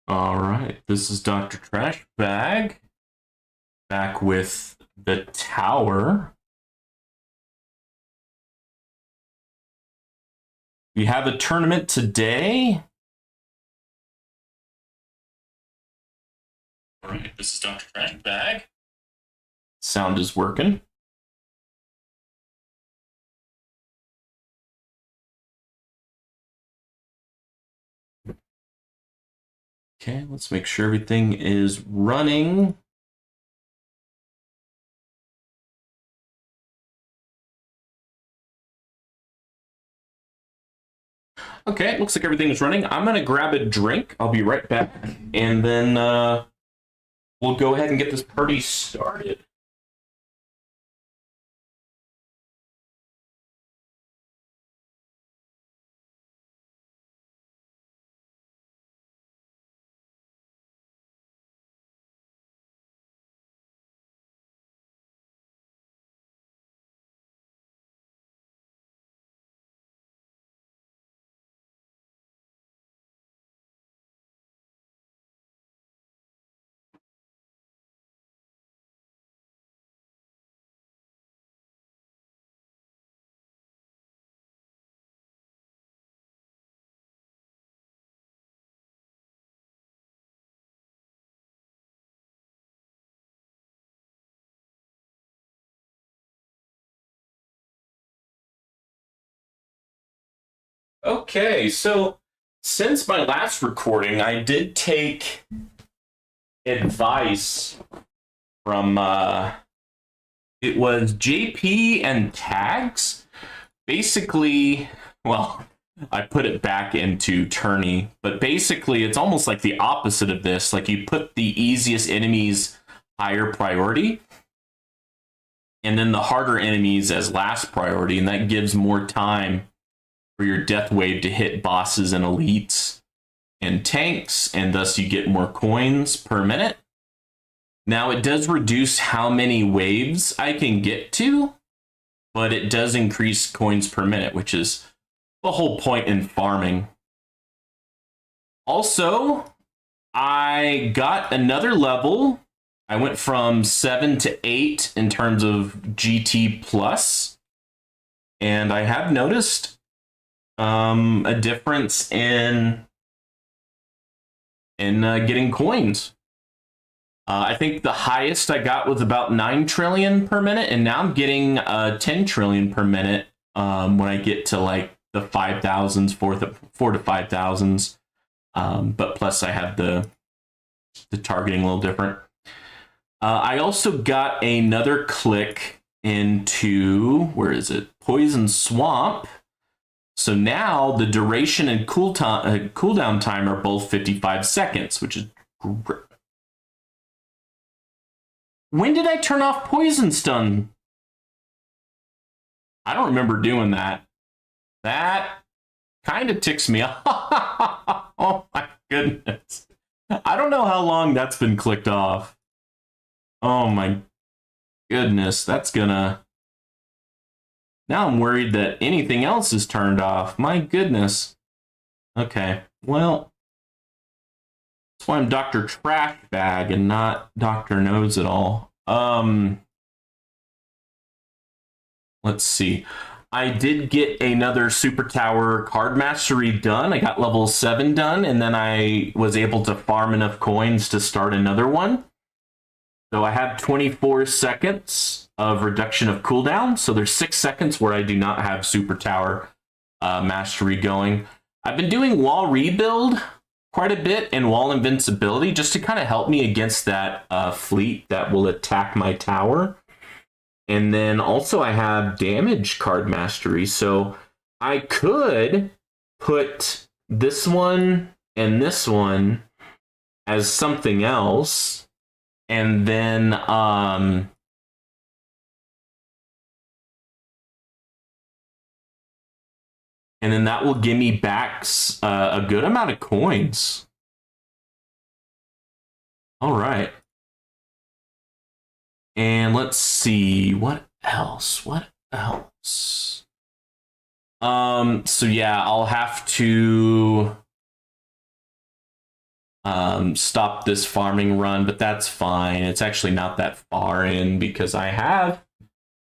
All right, this is Dr. Trash Bag back with the tower. We have a tournament today. All right, this is Dr. Trash Bag. Sound is working. Okay, let's make sure everything is running. Okay, looks like everything is running. I'm going to grab a drink. I'll be right back. And then we'll go ahead and get this party started. Okay, so since my last recording, I did take advice from it was JP and Tags. Basically, well, I put it back into tourney, but basically it's almost like the opposite of this. Like you put the easiest enemies higher priority, and then the harder enemies as last priority, and that gives more time for your death wave to hit bosses and elites and tanks, and thus you get more coins per minute. Now, it does reduce how many waves I can get to, but it does increase coins per minute, which is the whole point in farming. Also, I got another level. I went from 7 to 8 in terms of GT plus, and I have noticed a difference in getting coins. I think the highest I got was about 9 trillion per minute, and now I'm getting 10 trillion per minute when I get to like the 5,000s, 4 to 5,000s. But plus I have the targeting a little different. I also got another click into, where is it? Poison Swamp. So now the duration and cooldown time are both 55 seconds, which is great. When did I turn off Poison Stun? I don't remember doing that. That kind of ticks me off. Oh my goodness. I don't know how long that's been clicked off. Oh my goodness. That's gonna... Now I'm worried that anything else is turned off. My goodness. Okay, well, that's why I'm Dr. Trash Bag and not Dr. Knows It All. Let's see. I did get another Super Tower card mastery done. I got level 7 done, and then I was able to farm enough coins to start another one. So I have 24 seconds of reduction of cooldown. So there's 6 seconds where I do not have Super Tower mastery going. I've been doing wall rebuild quite a bit and wall invincibility just to kind of help me against that fleet that will attack my tower. And then also I have damage card mastery. So I could put this one and this one as something else. And then that will give me back a good amount of coins. All right. And let's see, what else? So yeah, I'll have to stop this farming run, but that's fine. It's actually not that far in because I have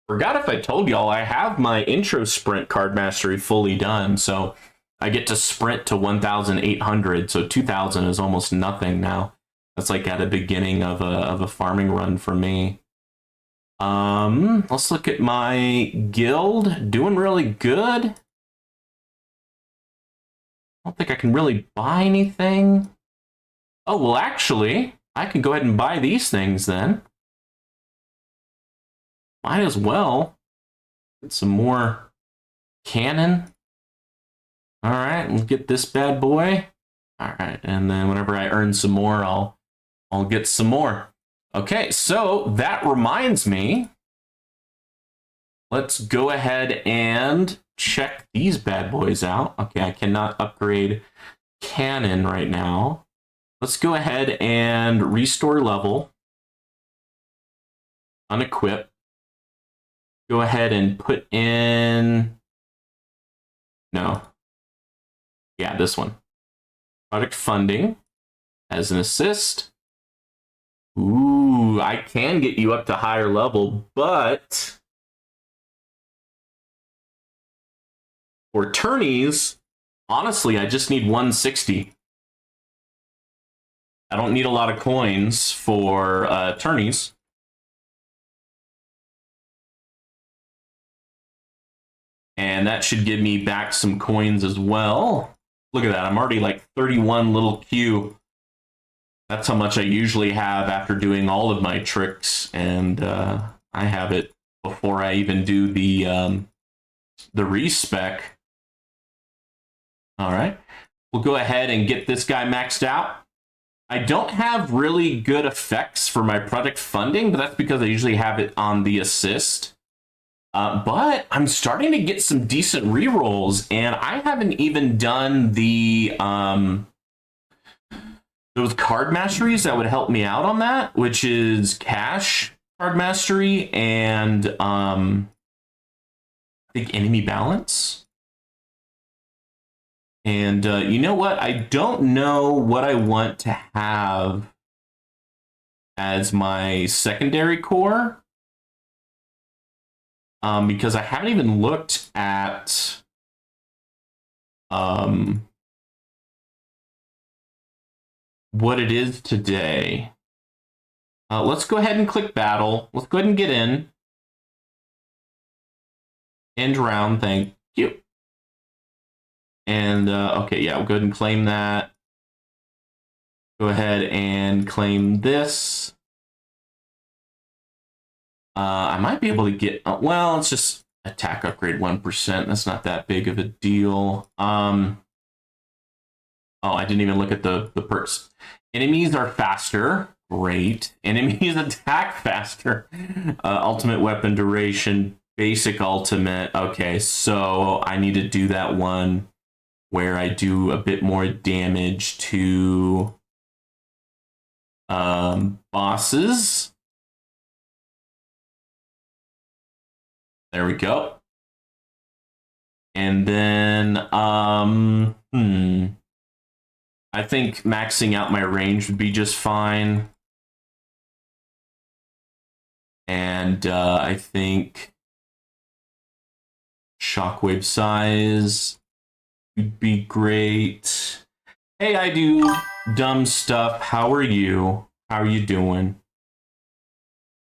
forgot if I told y'all I have my intro sprint card mastery fully done, so I get to sprint to 1,800. So 2,000 is almost nothing now. That's like at the beginning of a farming run for me. Let's look at my guild. Doing really good. I don't think I can really buy anything. Oh, well, actually, I can go ahead and buy these things then. Might as well. Get some more cannon. All right, let's get this bad boy. All right, and then whenever I earn some more, I'll get some more. Okay, so that reminds me. Let's go ahead and check these bad boys out. Okay, I cannot upgrade cannon right now. Let's go ahead and restore level. Unequip. Go ahead and put in... No. Yeah, this one. Product funding as an assist. Ooh, I can get you up to higher level, but for tourneys, honestly, I just need 160. I don't need a lot of coins for tourneys. And that should give me back some coins as well. Look at that, I'm already like 31 little Q. That's how much I usually have after doing all of my tricks, and I have it before I even do the respec. All right, we'll go ahead and get this guy maxed out. I don't have really good effects for my product funding, but that's because I usually have it on the assist. But I'm starting to get some decent rerolls, and I haven't even done the those card masteries that would help me out on that, which is cash card mastery and I think enemy balance. And you know what? I don't know what I want to have as my secondary core. Because I haven't even looked at what it is today. Let's go ahead and click battle. Let's go ahead and get in. End round, thank you. And okay, yeah, we'll go ahead and claim that. Go ahead and claim this. I might be able to get, well, it's just attack upgrade 1%. That's not that big of a deal. Oh, I didn't even look at the perks. Enemies are faster. Great. Enemies attack faster. Ultimate weapon duration, basic ultimate. Okay, so I need to do that one where I do a bit more damage to bosses. There we go. And then, I think maxing out my range would be just fine. And I think shockwave size would be great. Hey, I do dumb stuff. How are you? How are you doing?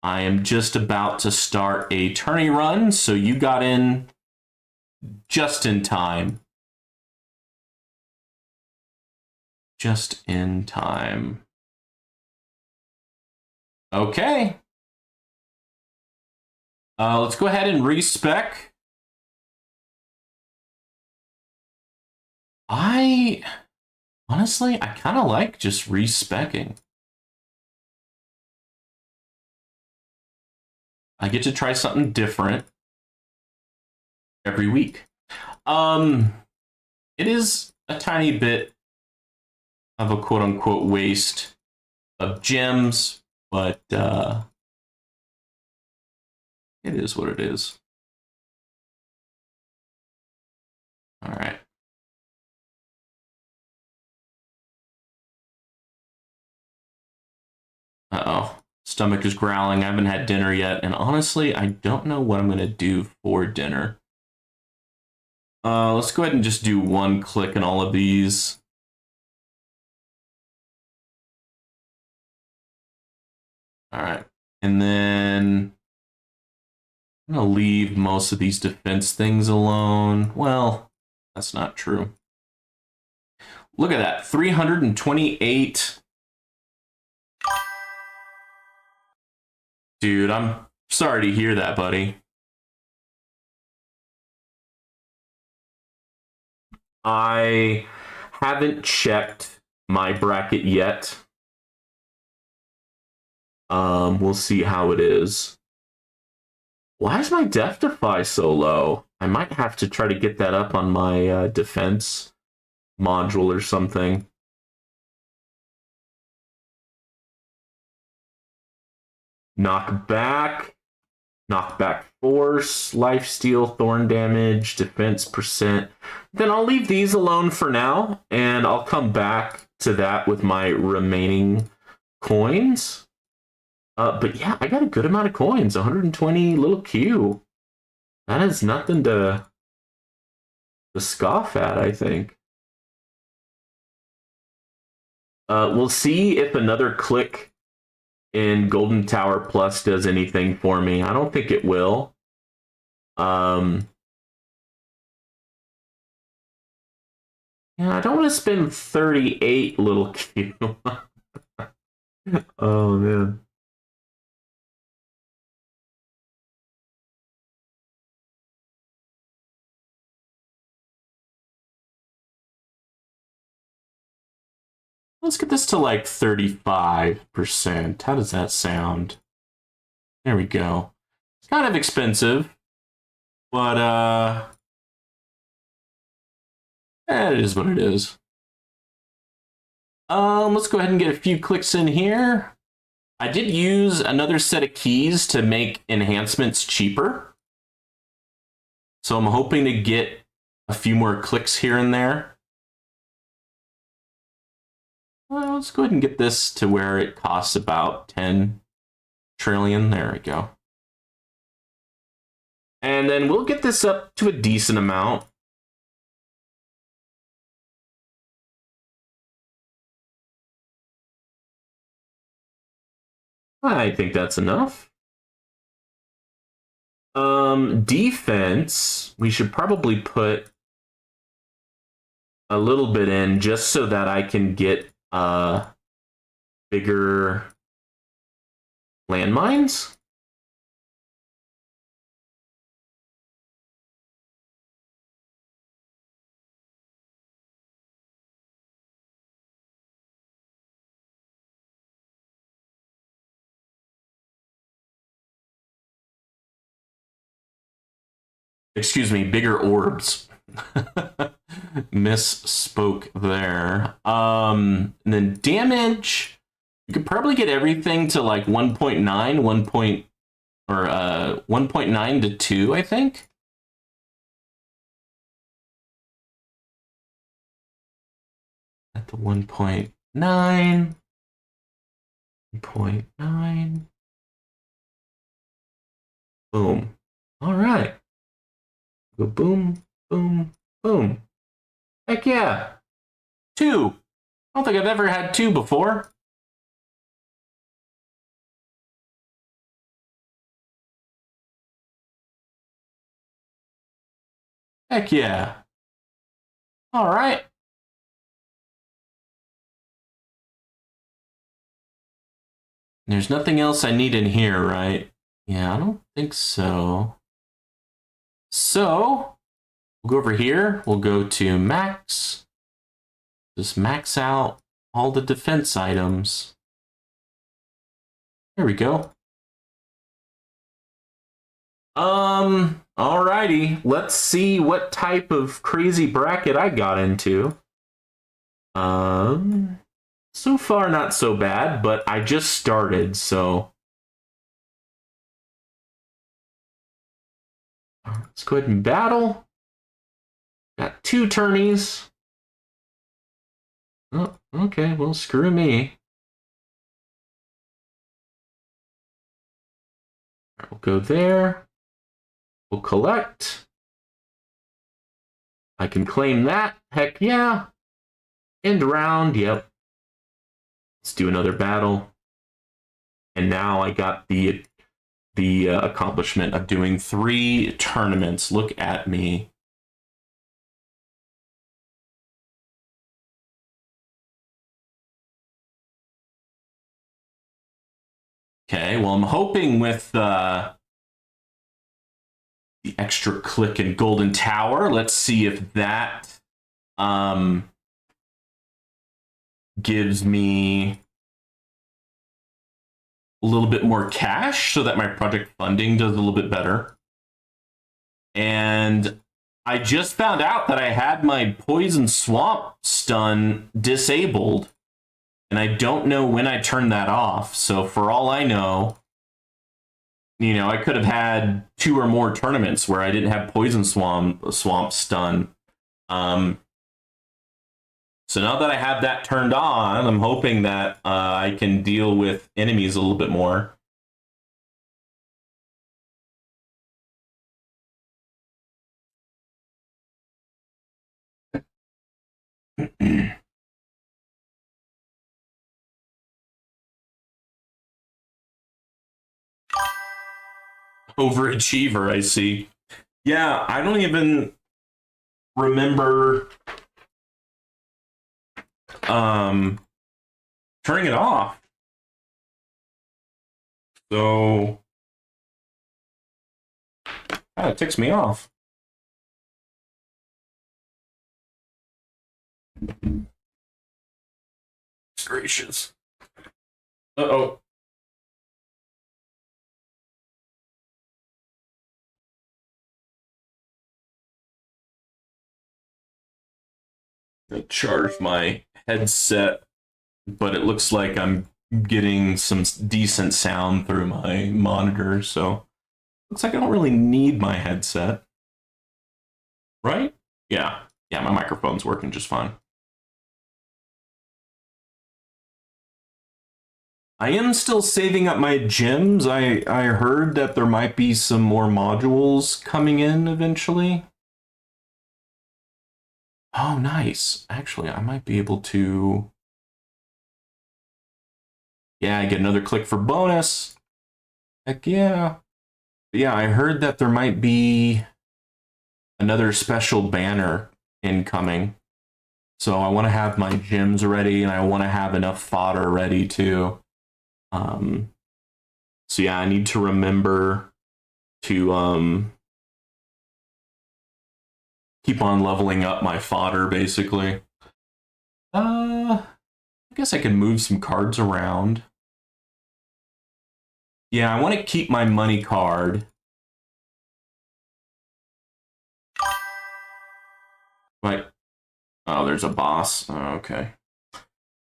I am just about to start a tourney run, so you got in just in time. Just in time. Okay. Let's go ahead and respec. Honestly, I kind of like just respecking. I get to try something different every week. It is a tiny bit of a quote-unquote waste of gems, but it is what it is. All right. Uh-oh. Stomach is growling. I haven't had dinner yet, and honestly, I don't know what I'm going to do for dinner. Let's go ahead and just do one click in all of these. All right. And then I'm going to leave most of these defense things alone. Well, that's not true. Look at that. 328. Dude, I'm sorry to hear that, buddy. I haven't checked my bracket yet. We'll see how it is. Why is my Death Defy so low? I might have to try to get that up on my defense module or something. Knockback force, lifesteal, thorn damage, defense percent. Then I'll leave these alone for now, and I'll come back to that with my remaining coins. But yeah, I got a good amount of coins, 120 little Q. That is nothing to scoff at, I think. We'll see if another click in Golden Tower Plus does anything for me. I don't think it will. Yeah, I don't want to spend 38 little Q. Oh, man. Let's get this to like 35%. How does that sound? There we go. It's kind of expensive, but it is what it is. Let's go ahead and get a few clicks in here. I did use another set of keys to make enhancements cheaper. So I'm hoping to get a few more clicks here and there. Let's go ahead and get this to where it costs about 10 trillion. There we go. And then we'll get this up to a decent amount. I think that's enough. Defense, we should probably put a little bit in just so that I can get bigger landmines. Excuse me, bigger orbs. Misspoke there. And then damage, you could probably get everything to like 1.9, 1.9 to 2, I think. At the 1.9, 1.9. Boom. All right. Go boom, boom, boom. Heck yeah. 2. I don't think I've ever had 2 before. Heck yeah. All right. There's nothing else I need in here, right? Yeah, I don't think so. So, we'll go over here. We'll go to max. Just max out all the defense items. There we go. Alrighty. Let's see what type of crazy bracket I got into. So far not so bad, but I just started, so let's go ahead and battle. Got 2 turnies. Oh, okay, well, screw me. We'll go there. We'll collect. I can claim that. Heck yeah. End round. Yep. Let's do another battle. And now I got the accomplishment of doing 3 tournaments. Look at me. Okay, well, I'm hoping with the extra click and golden tower, let's see if that gives me a little bit more cash so that my project funding does a little bit better. And I just found out that I had my poison swamp stun disabled, and I don't know when I turned that off. So for all I know, you know, I could have had 2 or more tournaments where I didn't have poison swamp stun. So now that I have that turned on, I'm hoping that I can deal with enemies a little bit more. Overachiever, I see. Yeah, I don't even remember turning it off. So it ticks me off. Gracious. Uh-oh. I charged my headset, but it looks like I'm getting some decent sound through my monitor, so looks like I don't really need my headset. Right? Yeah. Yeah, my microphone's working just fine. I am still saving up my gems. I heard that there might be some more modules coming in eventually. Oh, nice. Actually, I might be able to... Yeah, I get another click for bonus. Heck yeah. But yeah, I heard that there might be another special banner incoming. So I want to have my gems ready, and I want to have enough fodder ready too. So yeah, I need to remember to keep on leveling up my fodder, basically. I guess I can move some cards around. Yeah, I want to keep my money card. But oh, there's a boss. Oh, okay.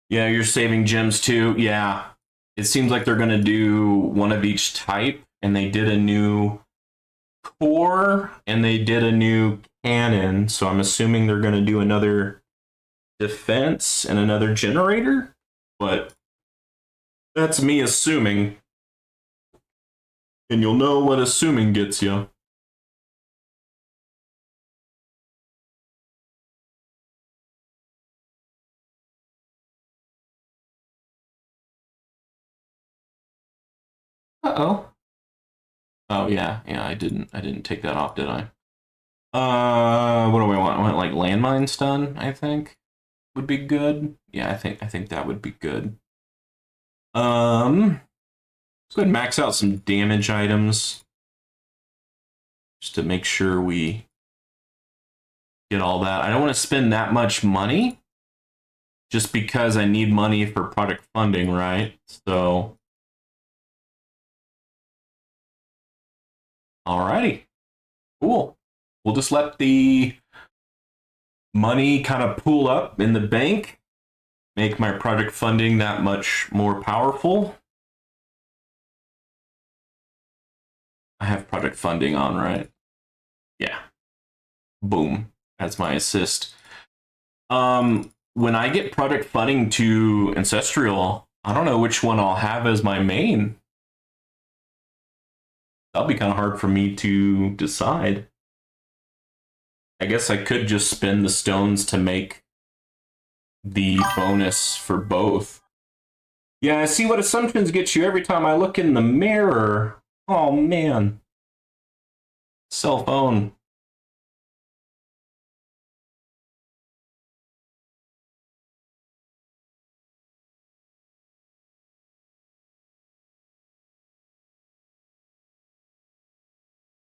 Yeah, you're saving gems too. Yeah. It seems like they're going to do one of each type, and they did a new core and they did a new cannon, so I'm assuming they're going to do another defense and another generator, but that's me assuming, and you'll know what assuming gets you. Uh-oh. Oh yeah, I didn't take that off, did I? What do I want? I want like landmine stun, I think would be good. Yeah, I think that would be good. Let's go ahead and max out some damage items just to make sure we get all that. I don't want to spend that much money just because I need money for product funding, right? So alrighty, cool. We'll just let the money kind of pool up in the bank, make my project funding that much more powerful. I have project funding on, right? Yeah. Boom. That's my assist. When I get project funding to Ancestral, I don't know which one I'll have as my main. That'll be kind of hard for me to decide. I guess I could just spend the stones to make the bonus for both. Yeah, I see what assumptions get you every time I look in the mirror. Oh, man. Cell phone.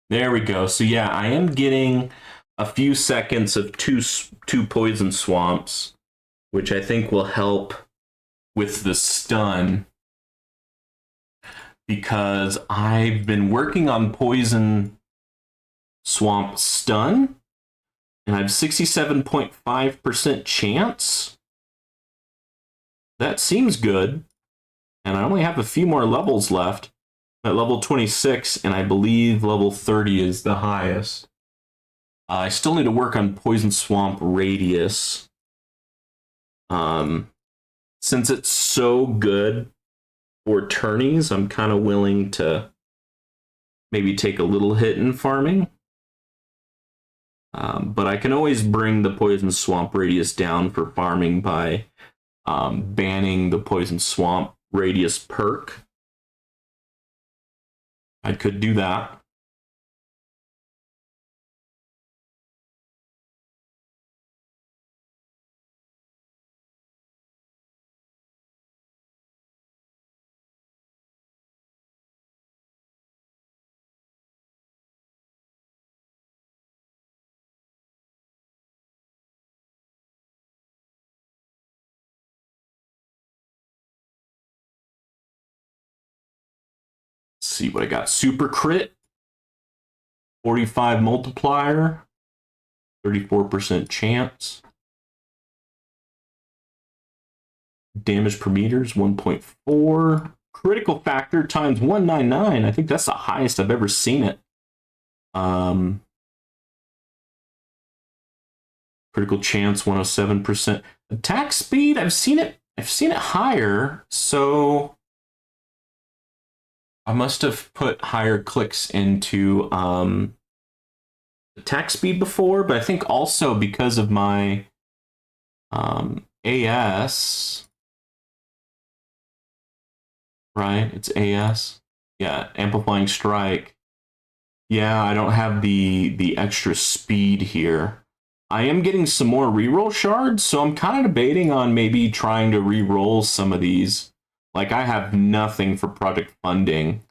There we go. So yeah, I am getting a few seconds of two poison swamps, which I think will help with the stun, because I've been working on poison swamp stun, and I have 67.5% chance. That seems good, and I only have a few more levels left. At level 26, and I believe level 30 is the highest. I still need to work on Poison Swamp Radius. Since it's so good for tourneys, I'm kind of willing to maybe take a little hit in farming. But I can always bring the Poison Swamp Radius down for farming by banning the Poison Swamp Radius perk. I could do that. See what I got. Super crit, 45 multiplier, 34% chance. Damage per meter is 1.4. Critical factor times 199. I think that's the highest I've ever seen it. Critical chance 107%. Attack speed, I've seen it higher, so I must have put higher clicks into attack speed before, but I think also because of my AS, right? It's AS. Yeah, amplifying strike. Yeah, I don't have the extra speed here. I am getting some more reroll shards, so I'm kind of debating on maybe trying to reroll some of these. Like, I have nothing for project funding,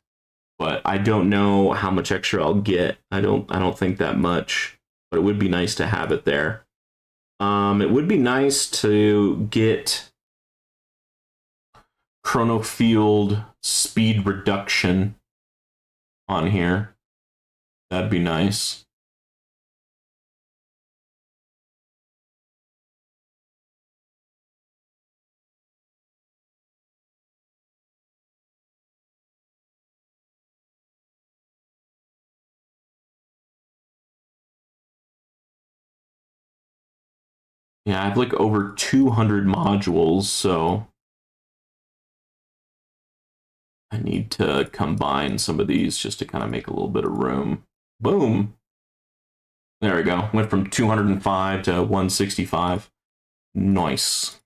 but I don't know how much extra I'll get. I don't think that much, but it would be nice to have it there. It would be nice to get Chrono Field speed reduction on here. That'd be nice. Yeah, I have like over 200 modules, so I need to combine some of these just to kind of make a little bit of room. Boom. There we go. Went from 205 to 165. Nice.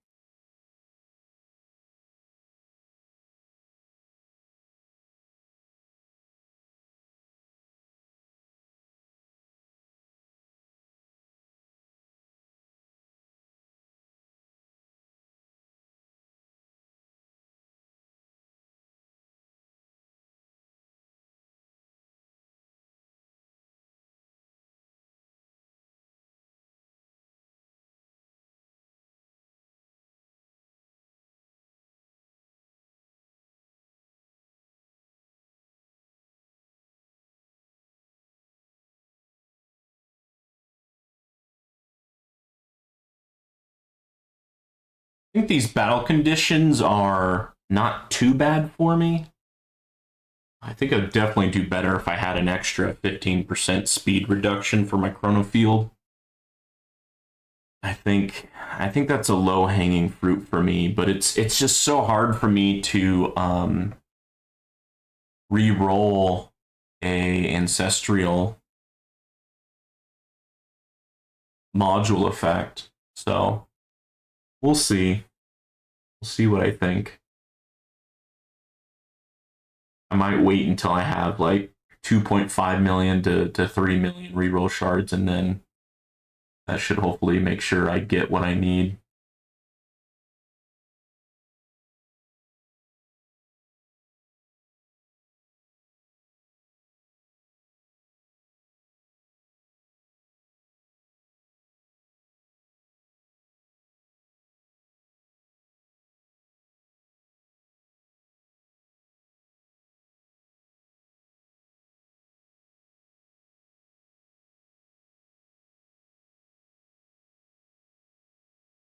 I think these battle conditions are not too bad for me. I think I'd definitely do better if I had an extra 15% speed reduction for my Chrono Field. I think that's a low-hanging fruit for me, but it's just so hard for me to re-roll a ancestral module effect. So we'll see. We'll see what I think. I might wait until I have like 2.5 million to 3 million reroll shards, and then that should hopefully make sure I get what I need.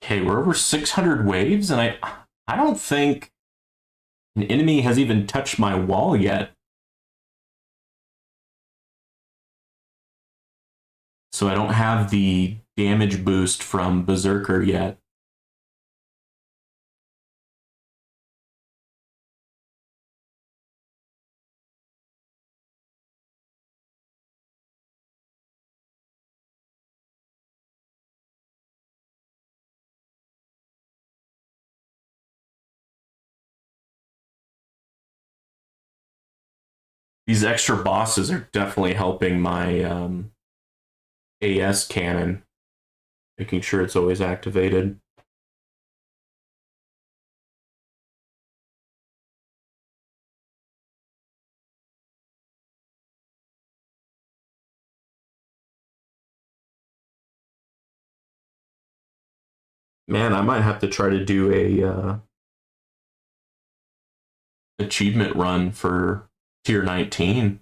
Okay, we're over 600 waves, and I don't think an enemy has even touched my wall yet. So I don't have the damage boost from Berserker yet. These extra bosses are definitely helping my AS cannon, making sure it's always activated. Man, I might have to try to do a achievement run for tier 19.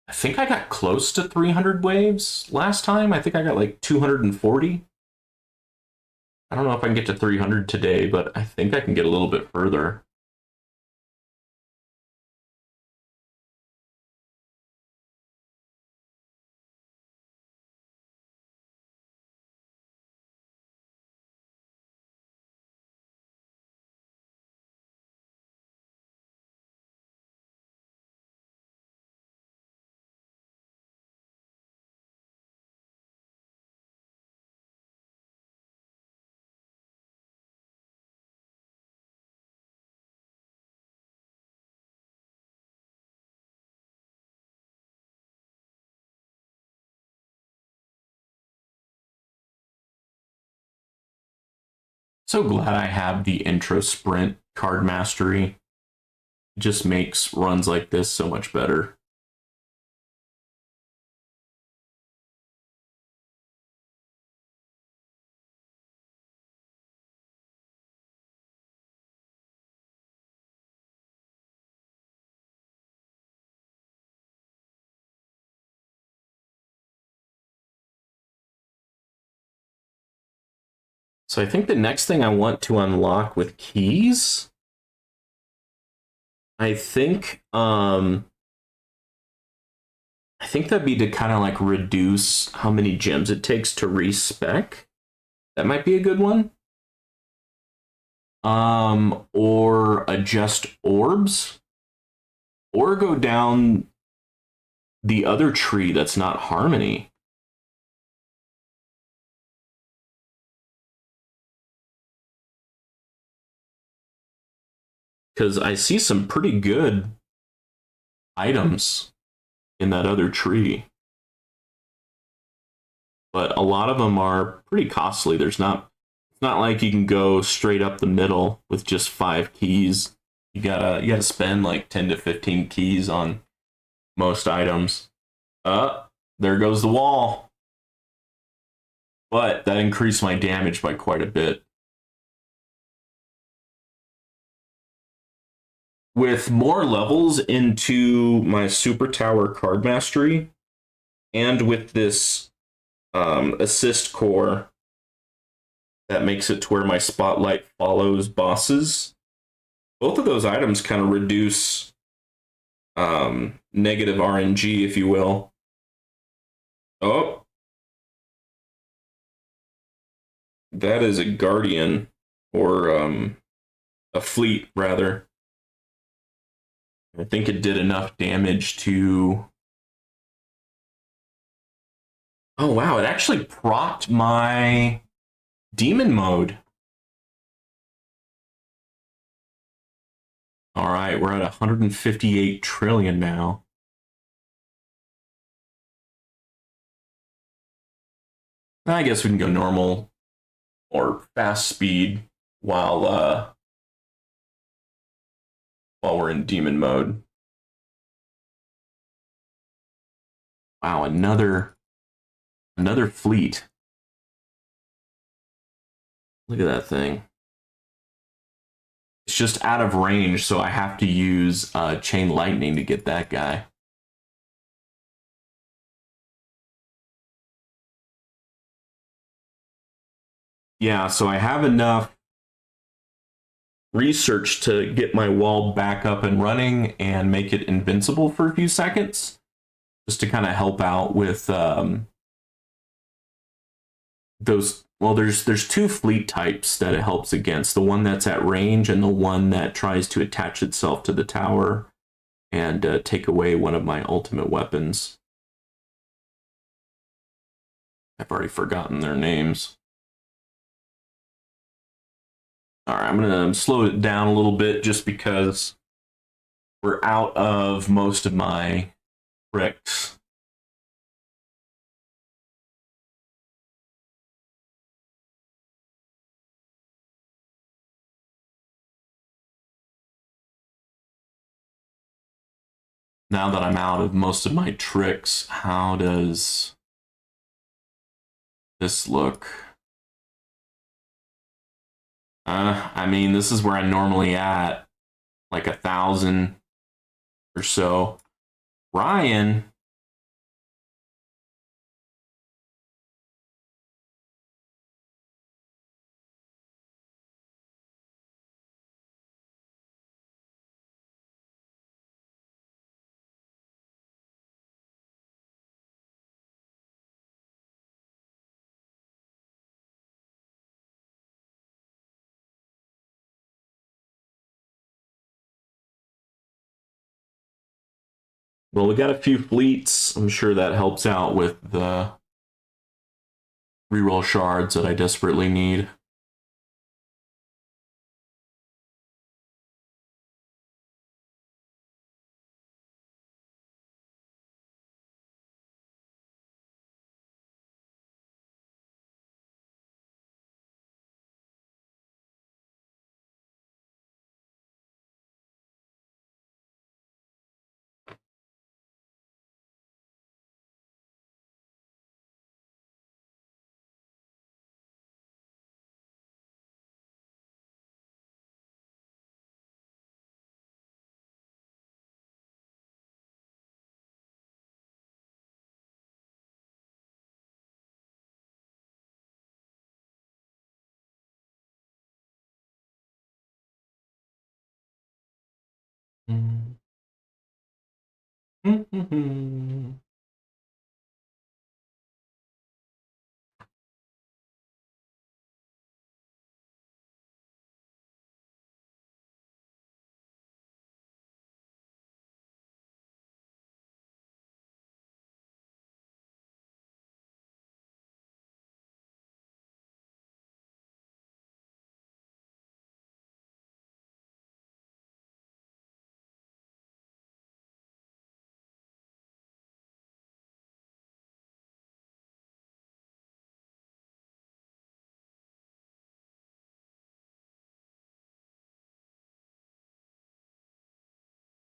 I think I got close to 300 waves last time. I think I got like 240. I don't know if I can get to 300 today, but I think I can get a little bit further. So glad I have the intro sprint card mastery. It just makes runs like this so much better. So I think the next thing I want to unlock with keys, I think that'd be to kind of like reduce how many gems it takes to respec. That might be a good one. Or adjust orbs, or go down the other tree that's not harmony. Because I see some pretty good items in that other tree, but a lot of them are pretty costly. It's not like you can go straight up the middle with just 5 keys. You gotta spend like 10 to 15 keys on most items. There goes the wall. But that increased my damage by quite a bit. With more levels into my super tower card mastery, and with this assist core that makes it to where my spotlight follows bosses, both of those items kind of reduce negative RNG, if you will. Oh, that is a guardian, or a fleet rather. I think it did enough damage to... Oh, wow, it actually procced my demon mode. All right, we're at 158 trillion now. I guess we can go normal or fast speed while we're in demon mode. Wow, another fleet. Look at that thing. It's just out of range, so I have to use chain lightning to get that guy. Yeah, so I have enough research to get my wall back up and running and make it invincible for a few seconds, just to kind of help out with those. Well, there's two fleet types that it helps against: the one that's at range and the one that tries to attach itself to the tower and take away one of my ultimate weapons. I've already forgotten their names. All right, I'm gonna slow it down a little bit just because we're out of most of my bricks. Now that I'm out of most of my tricks, how does this look? I mean, this is where I'm normally at, like 1,000 or so. Ryan, well, we got a few fleets. I'm sure that helps out with the reroll shards that I desperately need.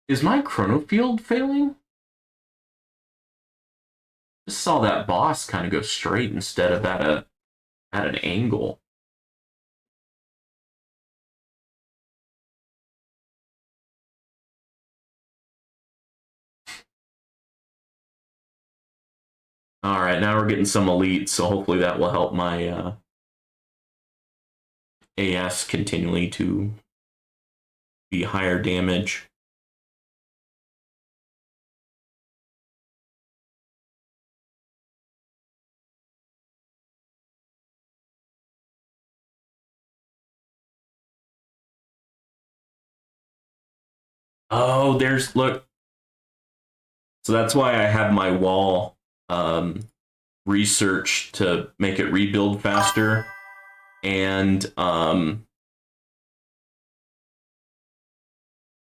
Is my chrono field failing? Just saw that boss kind of go straight instead of at an angle. All right, now we're getting some elite, so hopefully that will help my AS continually to be higher damage. Oh, there's look. So that's why I have my wall research to make it rebuild faster, and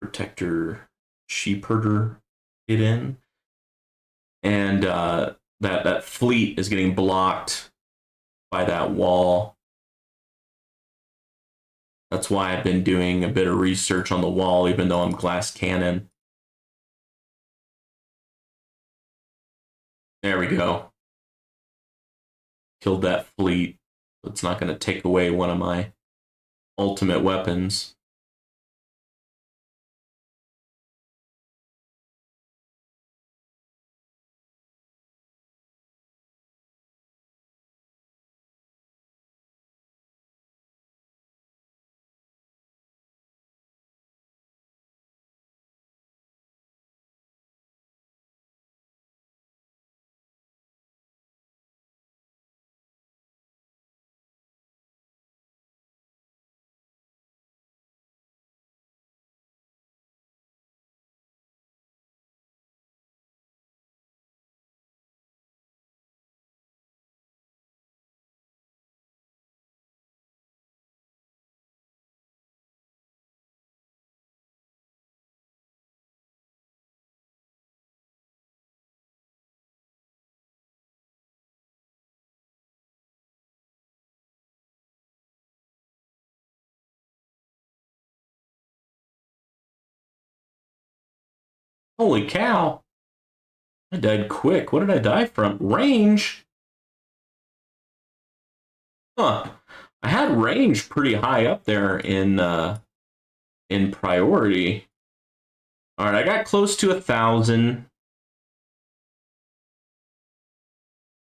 protector sheep herder get in, and that fleet is getting blocked by that wall. That's why I've been doing a bit of research on the wall, even though I'm glass cannon. There we go. Killed that fleet. It's not going to take away one of my ultimate weapons. Holy cow! I died quick. What did I die from? Range? Huh. I had range pretty high up there in priority. All right, I got close to 1,000.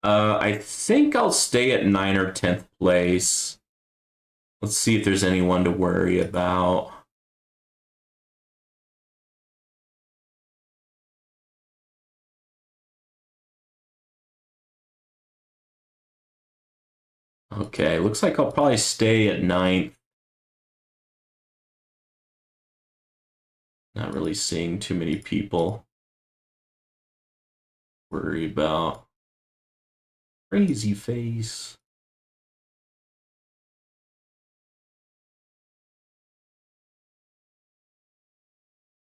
I think I'll stay at 9th or 10th place. Let's see if there's anyone to worry about. Okay, looks like I'll probably stay at 9th. Not really seeing too many people worry about. Crazy face.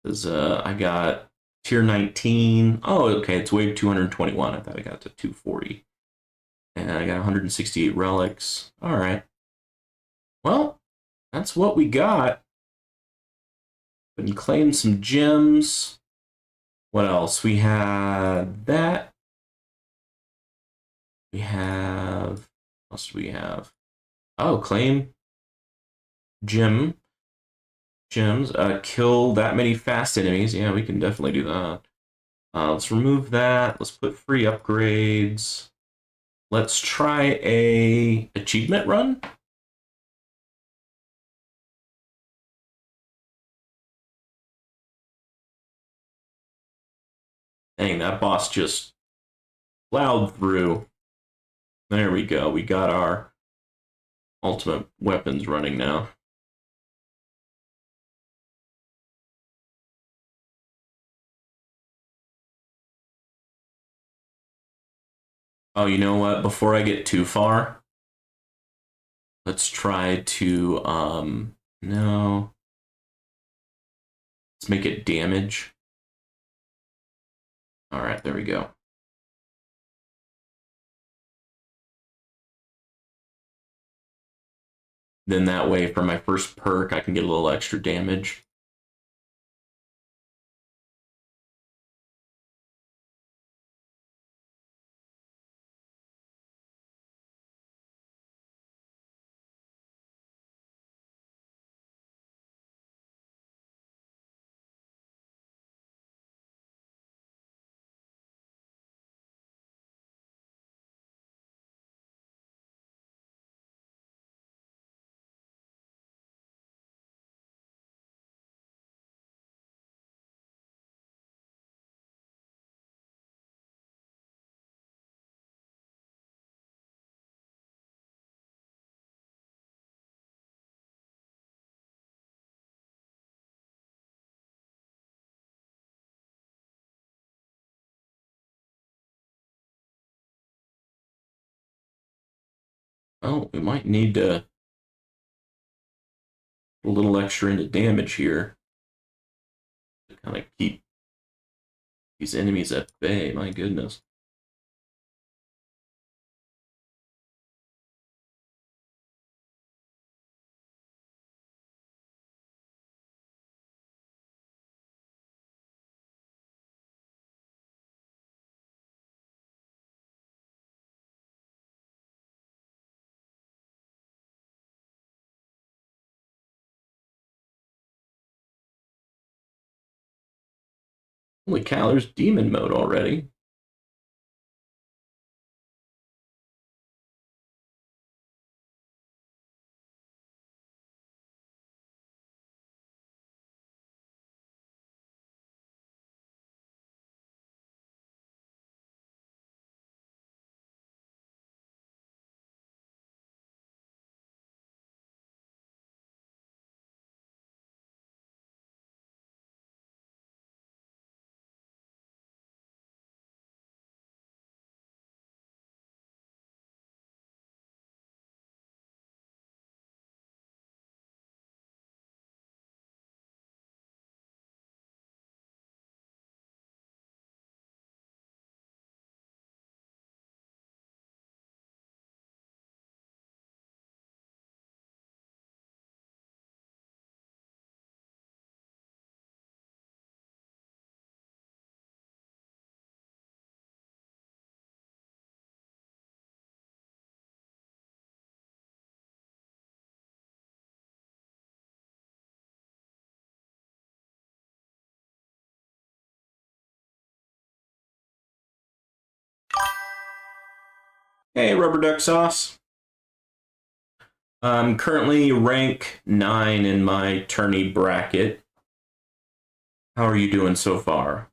Because I got tier 19. Oh, okay, it's wave 221. I thought I got to 240. And I got 168 relics. All right. Well, that's what we got. And claim some gems. What else? We had that. We have. What else do we have? Oh, claim gem. Gems. Kill that many fast enemies. Yeah, we can definitely do that. Let's remove that. Let's put free upgrades. Let's try a achievement run. Dang, that boss just plowed through. There we go. We got our ultimate weapons running now. Oh, you know what? Before I get too far, let's try to no. Let's make it damage. All right, there we go. Then that way, for my first perk, I can get a little extra damage. Oh, we might need to put a little extra into damage here to kind of keep these enemies at bay. My goodness. Holy cow, there's demon mode already. Hey, Rubber Duck Sauce. I'm currently rank 9 in my tourney bracket. How are you doing so far?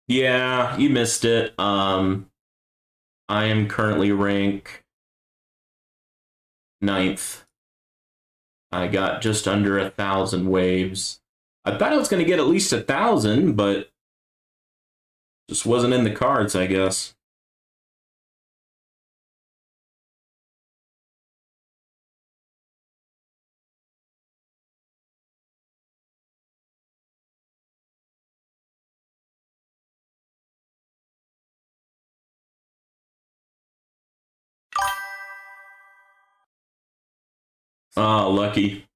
Yeah, you missed it. I am currently rank 9th. I got just under 1,000 waves. I thought I was going to get at least 1,000, but just wasn't in the cards, I guess. Oh, lucky.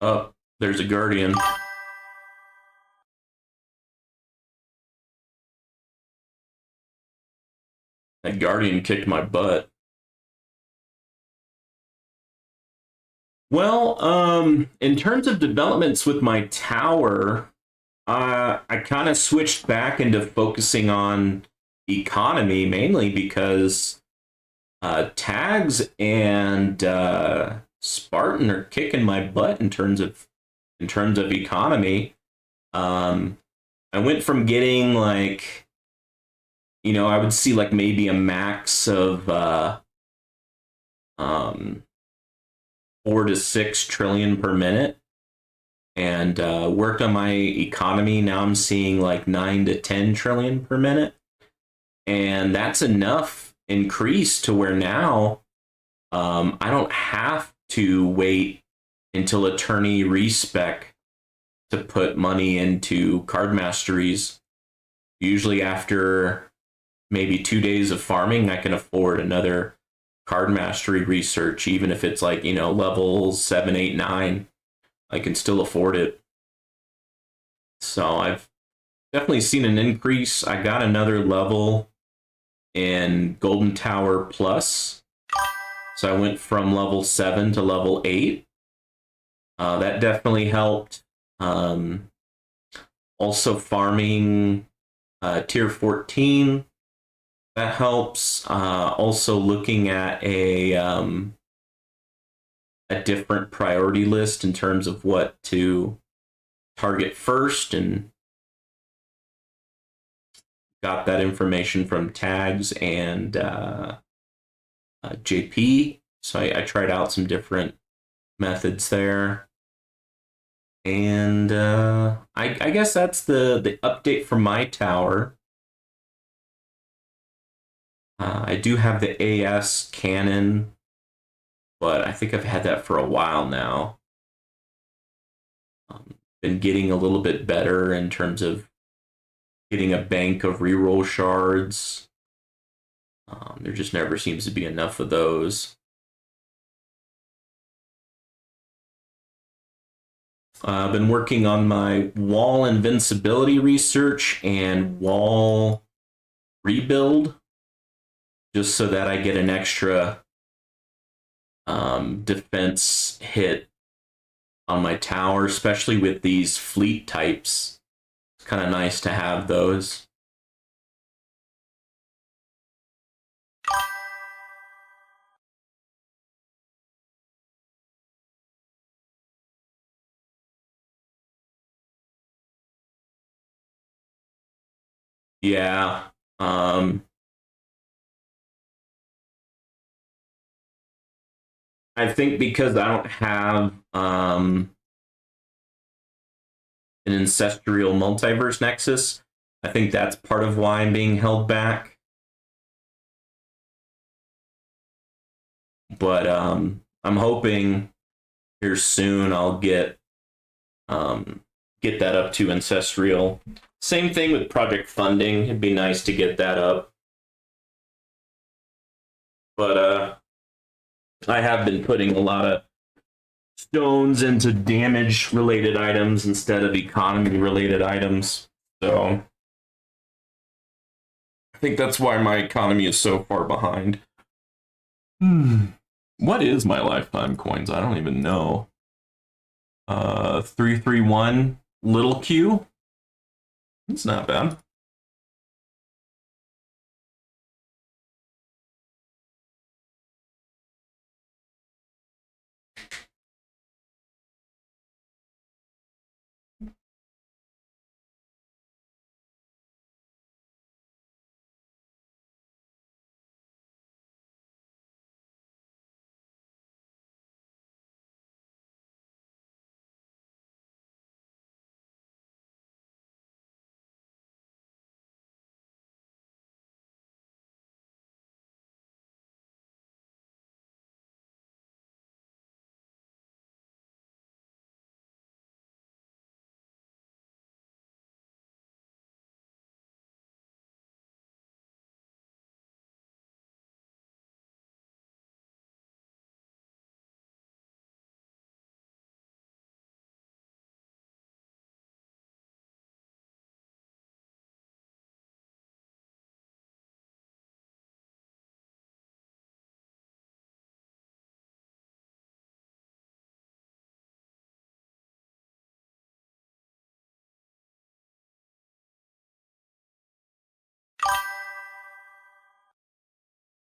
Oh, there's a Guardian. That Guardian kicked my butt. Well, in terms of developments with my tower, I kind of switched back into focusing on economy mainly because tags and Spartan are kicking my butt in terms of economy. Um, I went from getting like, I would see like maybe a max of um 4 to 6 trillion per minute, and worked on my economy. Now I'm seeing like 9 to 10 trillion per minute, and that's enough increase to where now I don't have to wait until attorney respec to put money into card masteries. Usually after maybe 2 days of farming, I can afford another card mastery research, even if it's like, level 7, 8, 9. I can still afford it. So I've definitely seen an increase. I got another level in Golden Tower Plus. So I went from level 7 to level 8. That definitely helped. Also farming tier 14, that helps. Also looking at a different priority list in terms of what to target first, and got that information from tags and JP. So I tried out some different methods there. And I guess that's the update for my tower. I do have the AS cannon, but I think I've had that for a while now. Been getting a little bit better in terms of getting a bank of reroll shards. There just never seems to be enough of those. I've been working on my wall invincibility research and wall rebuild, just so that I get an extra defense hit on my tower, especially with these fleet types. It's kind of nice to have those. Yeah. I think because I don't have an ancestral multiverse nexus, I think that's part of why I'm being held back. But I'm hoping here soon I'll get that up to ancestral. Same thing with project funding. It'd be nice to get that up. But I have been putting a lot of stones into damage related items instead of economy related items. So I think that's why my economy is so far behind. What is my lifetime coins? I don't even know. 331 little Q. It's not bad.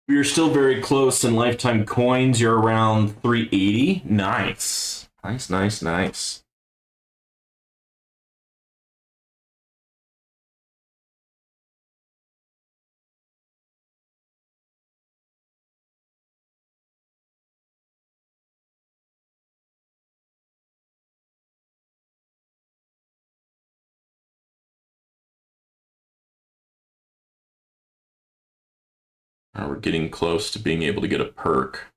You're still very close in lifetime coins. You're around 380. Nice. Nice, nice, nice. We're getting close to being able to get a perk.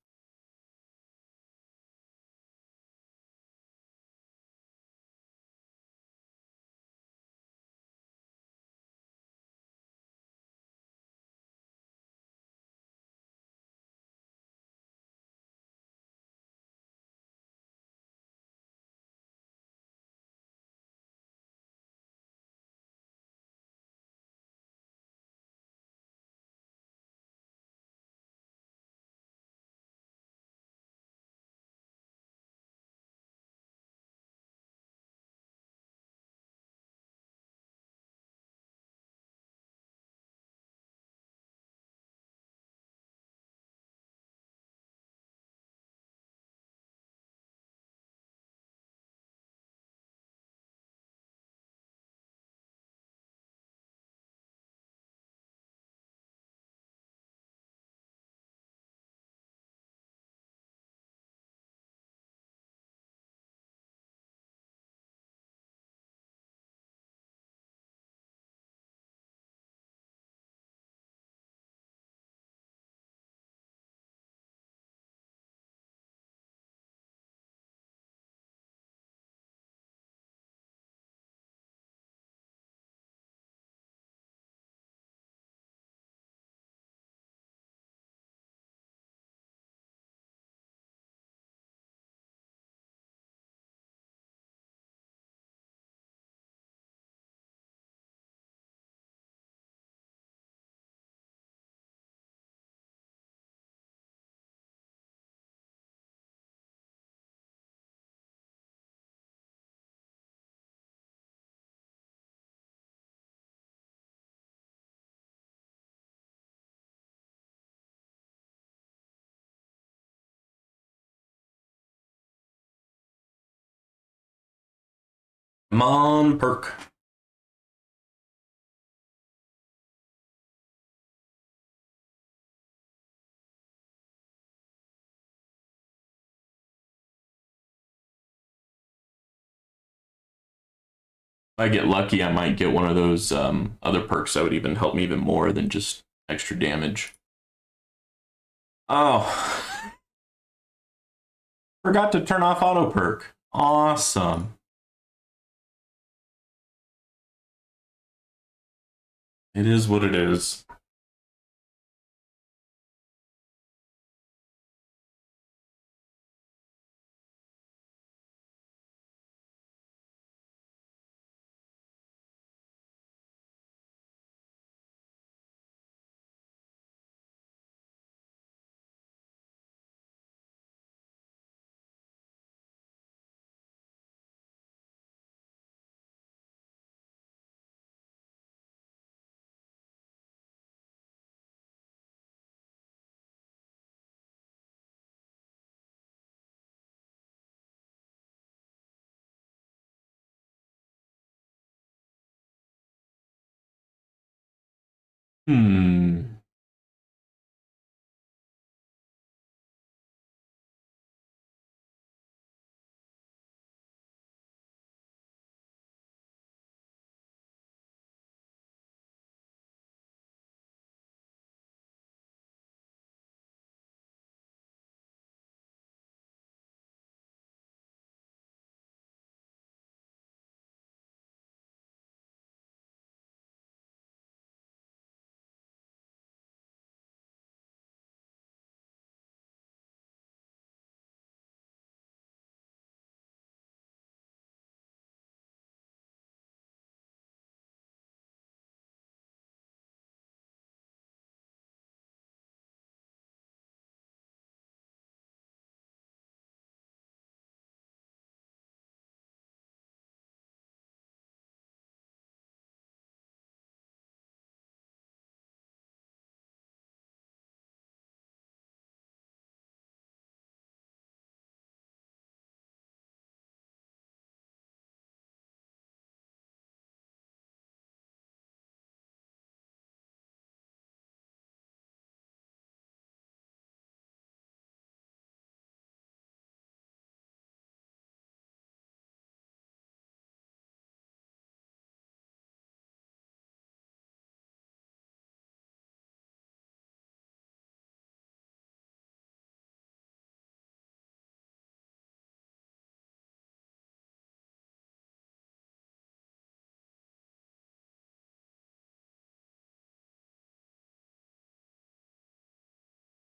Come on, perk. If I get lucky, I might get one of those other perks that would even help me even more than just extra damage. Oh, forgot to turn off auto perk. Awesome. It is what it is. Hmm.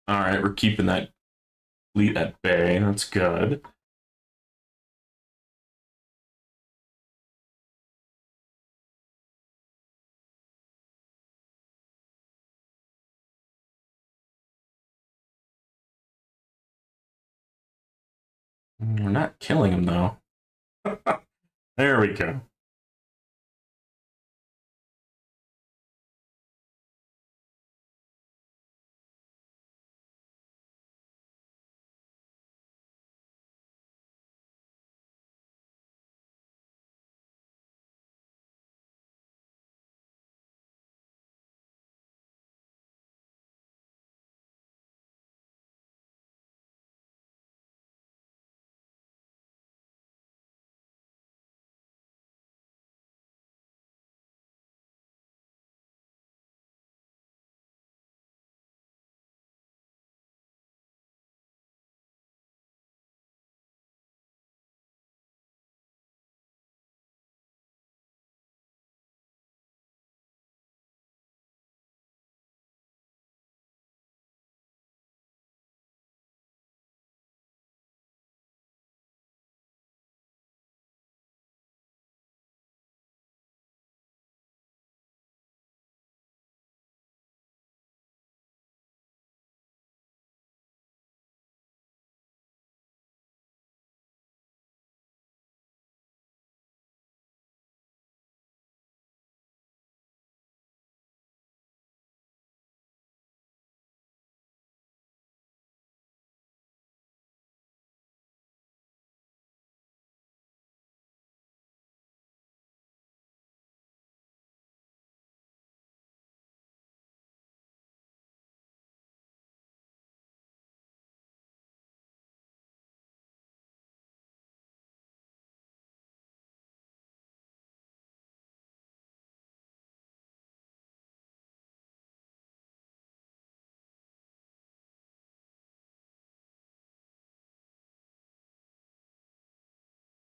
All right, we're keeping that fleet at bay. That's good. We're not killing him though. There we go.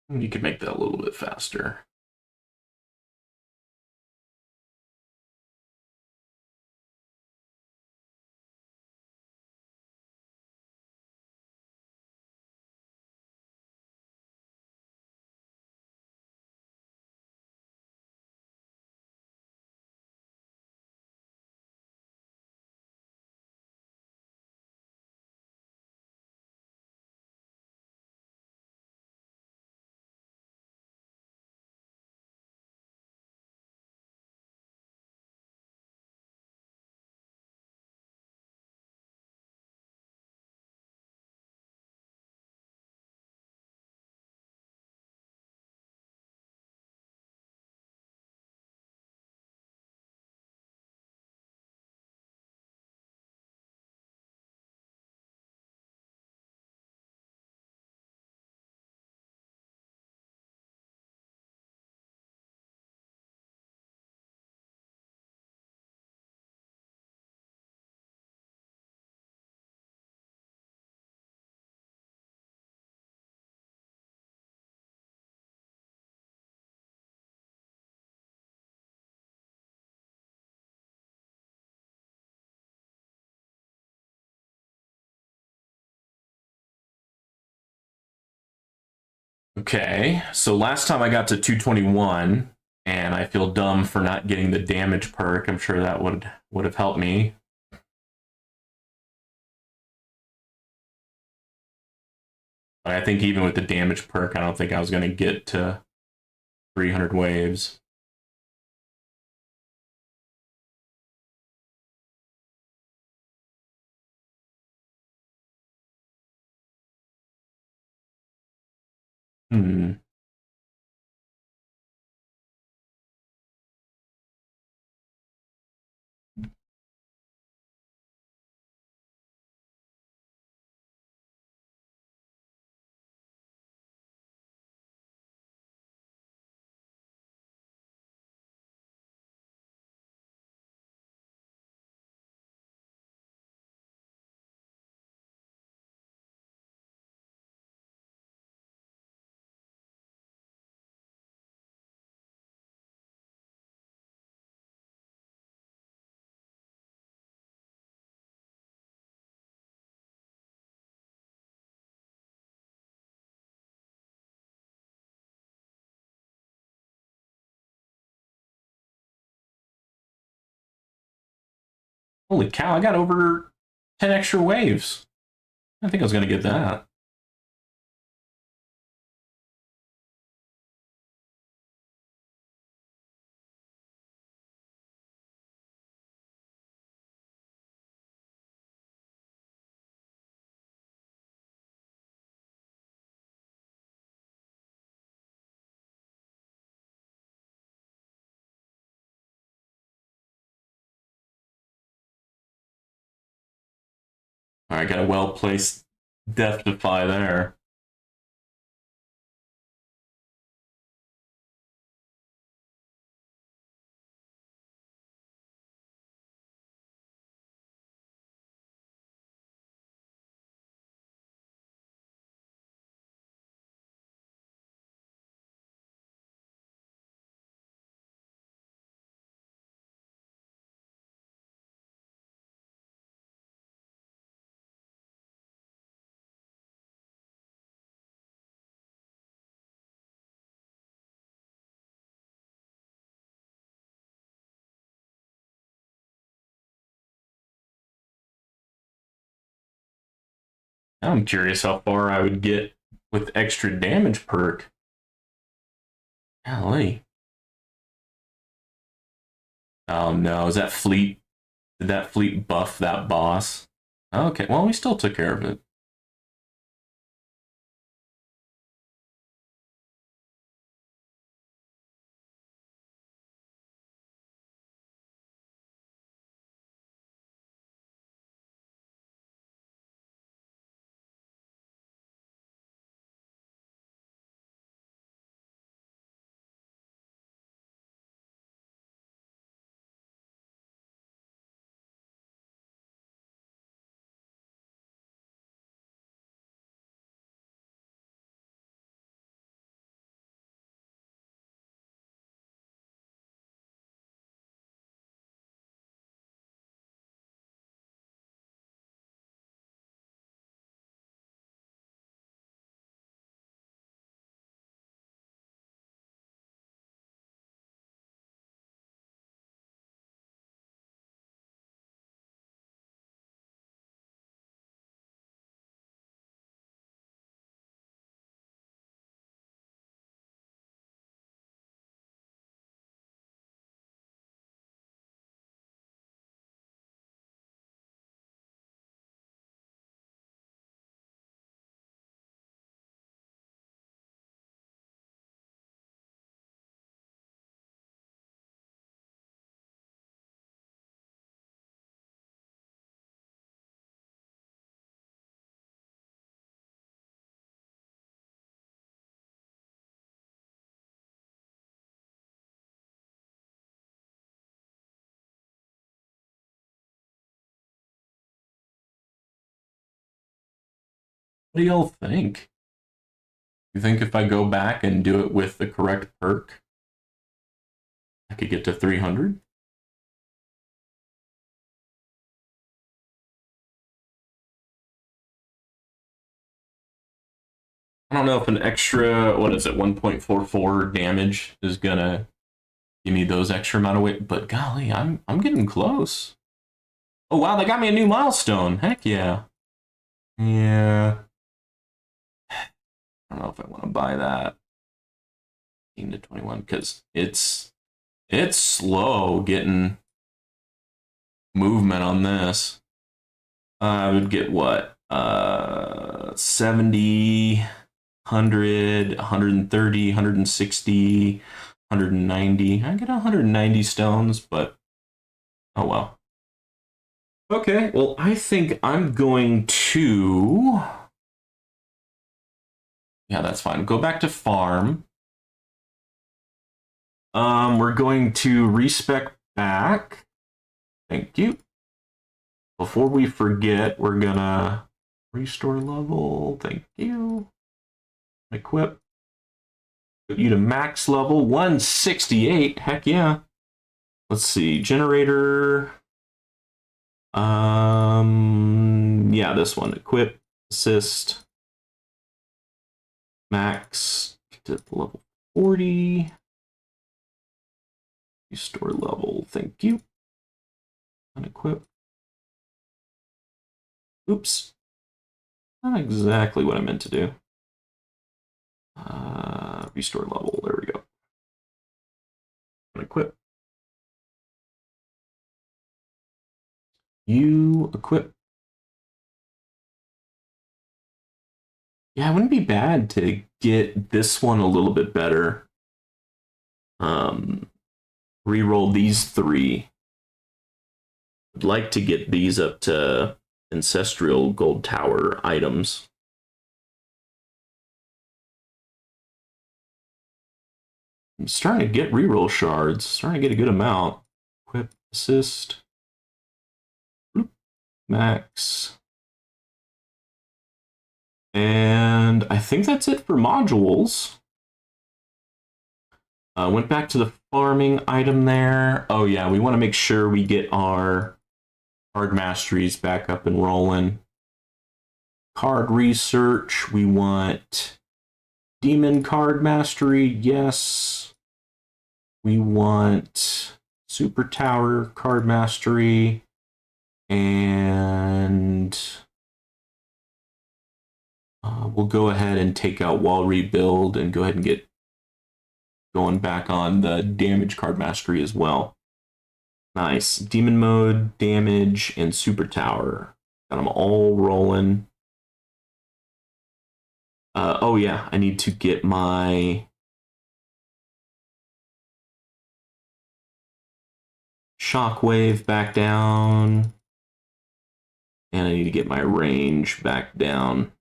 You could make that a little bit faster. Okay, so last time I got to 221, and I feel dumb for not getting the damage perk. I'm sure that would have helped me. But I think even with the damage perk, I don't think I was going to get to 300 waves. Hmm. Holy cow, I got over 10 extra waves. I think I was going to get that. All right, got a well-placed Death Defy there. Now I'm curious how far I would get with extra damage perk. Golly. Oh no, is that fleet? Did that fleet buff that boss? Okay, well, we still took care of it. What do y'all think? You think if I go back and do it with the correct perk, I could get to 300? I don't know if an extra, what is it, 1.44 damage is gonna give me those extra amount of weight, but golly, I'm getting close. Oh wow, they got me a new milestone. Heck yeah. Yeah. I don't know if I want to buy that. 18 to 21, because it's slow getting movement on this. I would get what? 70, 100, 130, 160, 190. I get 190 stones, but oh well. Okay, well, I think I'm going to. Yeah, that's fine. Go back to farm. We're going to respec back. Thank you. Before we forget, we're gonna restore level. Thank you. Equip. Put you to max level 168. Heck yeah. Let's see. Generator. Yeah, this one. Equip, assist, max to level 40. Restore level. Thank you. Unequip. Oops. Not exactly what I meant to do. Restore level. There we go. Equip. You equip. Yeah, it wouldn't be bad to get this one a little bit better. Reroll these 3. I'd like to get these up to Ancestral Gold Tower items. I'm starting to get reroll shards. Starting to get a good amount. Equip, assist. Max. And I think that's it for modules. Went back to the farming item there. Oh yeah, we want to make sure we get our card masteries back up and rolling. Card research, we want demon card mastery, yes. We want super tower card mastery, and we'll go ahead and take out wall rebuild and go ahead and get going back on the damage card mastery as well. Nice. Demon mode, damage, and super tower. Got them all rolling. Oh yeah, I need to get my shockwave back down. And I need to get my range back down.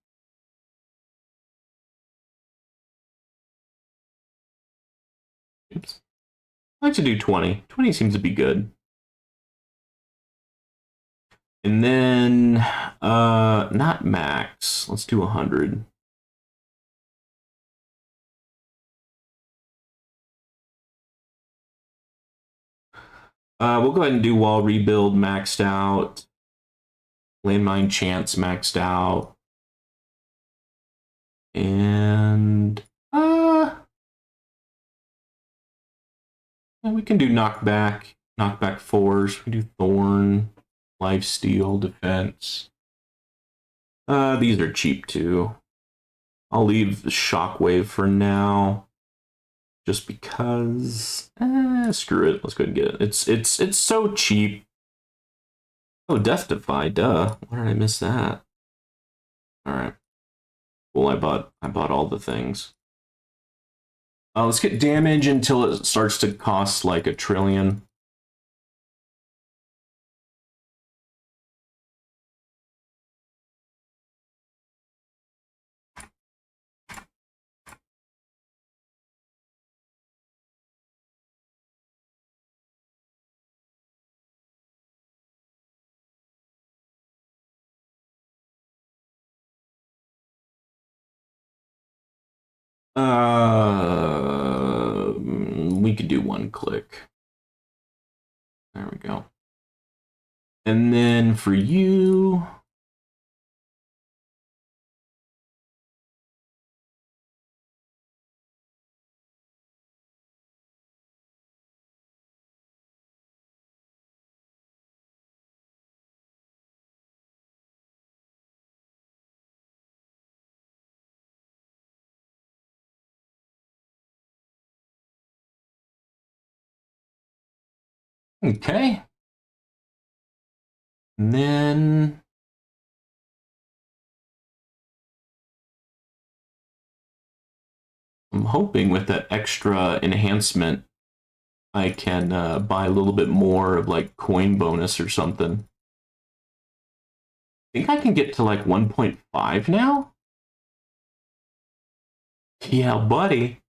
Oops. I like to do 20. 20 seems to be good. And then, not max. Let's do 100. We'll go ahead and do wall rebuild maxed out. Landmine chance maxed out. And we can do knockback 4s. We do thorn, lifesteal, defense. These are cheap too. I'll leave the shockwave for now, just because. Screw it. Let's go ahead and get it. It's so cheap. Oh, Death Defy. Duh. Why did I miss that? All right. Well, I bought all the things. Let's get damage until it starts to cost like 1 trillion. We could do 1 click. There we go. And then for you, okay. And then I'm hoping with that extra enhancement, I can buy a little bit more of like coin bonus or something. I think I can get to like 1.5 now. Yeah, buddy.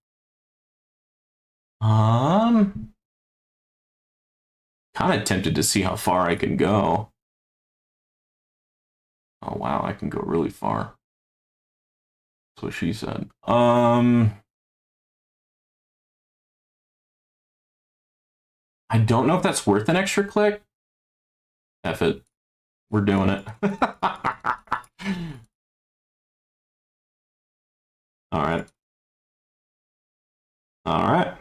Kind of tempted to see how far I can go. Oh wow, I can go really far. That's what she said. I don't know if that's worth an extra click. F it. We're doing it. All right. All right.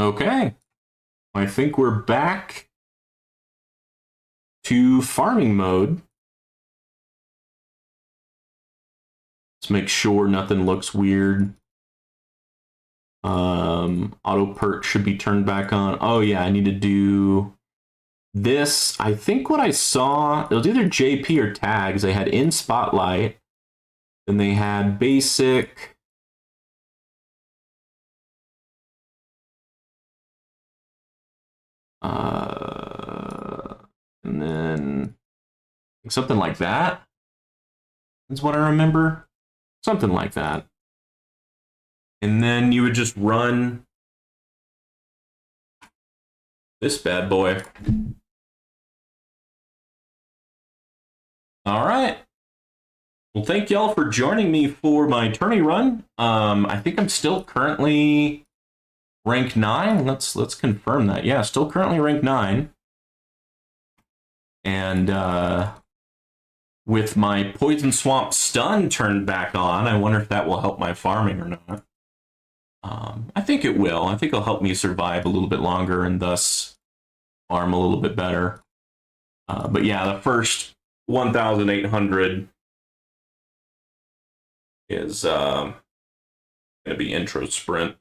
Okay. I think we're back to farming mode. Let's make sure nothing looks weird. Auto perk should be turned back on. Oh yeah, I need to do this. I think what I saw, it was either JP or tags. They had in spotlight, then they had basic. And then something like that is what I remember. Something like that. And then you would just run this bad boy. All right. Well, thank y'all for joining me for my tourney run. I think I'm still currently rank 9. Let's confirm that. Yeah, still currently rank 9. And with my Poison Swamp stun turned back on, I wonder if that will help my farming or not. I think it will. I think it'll help me survive a little bit longer and thus farm a little bit better. But yeah, the first 1,800 is going to be intro sprint.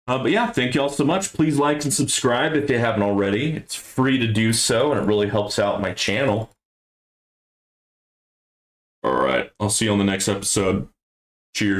But yeah, thank y'all so much. Please like and subscribe if you haven't already. It's free to do so, and it really helps out my channel. All right, I'll see you on the next episode. Cheers.